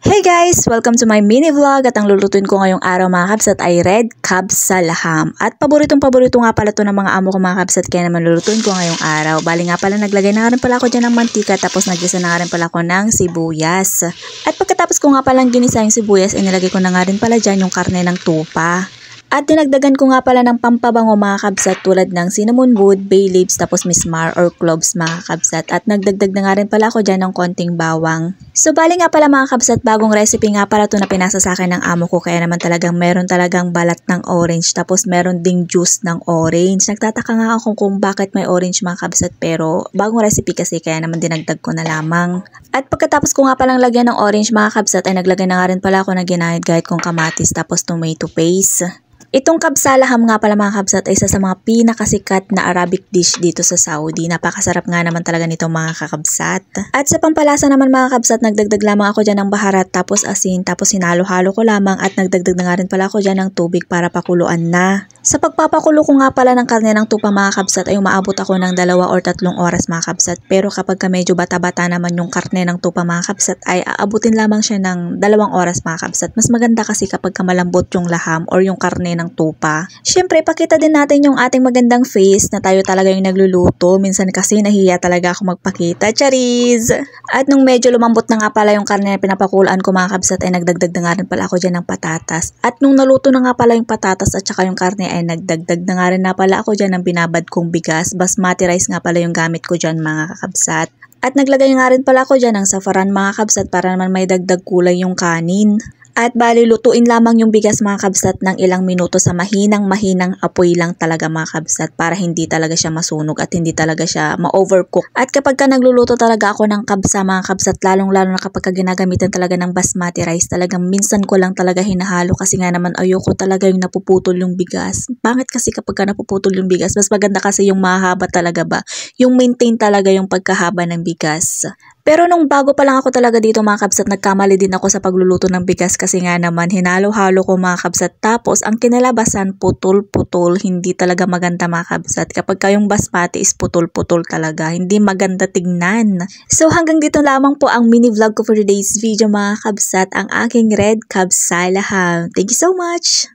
Hey guys! Welcome to my mini vlog at ang lulutuin ko ngayong araw mga kabsat ay red kabsalaham. At paboritong-paborito nga pala to ng mga amo ko mga kabsat kaya naman lulutuin ko ngayong araw. Bali nga pala naglagay na rin pala ako dyan ng mantika tapos nagisa na rin pala ako ng sibuyas. At pagkatapos ko nga palang ginisa yung sibuyas ay nilagay ko na nga rin pala dyan yung karne ng tupa. At dinagdagan ko nga pala ng pampabango mga kabsat tulad ng cinnamon wood, bay leaves, tapos mismar or cloves mga kabsat. At nagdagdag na nga rin pala ako dyan ng konting bawang. So bali nga pala mga kabsat, bagong recipe nga pala to na pinasa sa akin ng amo ko. Kaya naman talagang meron talagang balat ng orange tapos meron ding juice ng orange. Nagtataka nga ako kung bakit may orange mga kabsat pero bagong recipe kasi kaya naman dinagdag ko na lamang. At pagkatapos ko nga palang lagyan ng orange mga kabsat ay naglagay na nga rin pala ako ng ginahit-gahit kong kamatis tapos tomato paste. Itong kabsalaham nga pala mga kabsat ay isa sa mga pinakasikat na Arabic dish dito sa Saudi. Napakasarap nga naman talaga nitong mga kakabsat. At sa pampalasa naman mga kabsat, nagdagdag lamang ako dyan ng baharat tapos asin tapos hinalo-halo ko lamang at nagdagdag na nga rin pala ako dyan ng tubig para pakuluan na. Sa pagpapakulo ko nga pala ng karne ng tupa mga kabsat ay umaabot ako ng 2 or 3 oras mga kabsat. Pero kapag medyo bata-bata naman yung karne ng tupa mga kabsat ay aabutin lamang siya ng 2 oras mga kabsat. Mas maganda kasi kapag malambot yung laham or yung karne ng tupa. Siyempre, pakita din natin yung ating magandang face na tayo talaga yung nagluluto. Minsan kasi nahiya talaga ako magpakita. Charis! At nung medyo lumambot na nga pala yung karne na pinapakuluan ko mga kabsat ay nagdagdag na nga rin pala ako dyan ng patatas. At nung naluto na nga pala yung patatas at saka yung karne ay nagdagdag na nga rin na pala ako dyan ng binabad kong bigas. Basmati rice nga pala yung gamit ko dyan mga kakabsat. At naglagay nga rin pala ako dyan ng safaran mga kabsat para naman may dagdag kulay yung kanin. At bali lutuin lamang yung bigas mga kabsat ng ilang minuto sa mahinang apoy lang talaga mga kabsat para hindi talaga siya masunog at hindi talaga siya ma-overcook. At kapag ka nagluluto talaga ako ng kabsa mga kabsat, lalong-lalo na kapag ka ginagamitan talaga ng basmati rice, talagang minsan ko lang talaga hinahalo kasi nga naman ayoko talaga yung napuputol yung bigas. Bakit kasi kapag ka napuputol yung bigas, mas maganda kasi yung mahaba talaga ba? Yung maintain talaga yung pagkahaba ng bigas. Pero nung bago pa lang ako talaga dito mga kabsat, nagkamali din ako sa pagluluto ng bigas kasi nga naman hinalo-halo ko mga kabsat tapos ang kinalabasan putol-putol, hindi talaga maganda mga kabsat. Kapag kayong basmati is putol-putol talaga, hindi maganda tignan. So hanggang dito lamang po ang mini vlog ko for today's video mga kabsat, ang aking red kabsalaham. Thank you so much!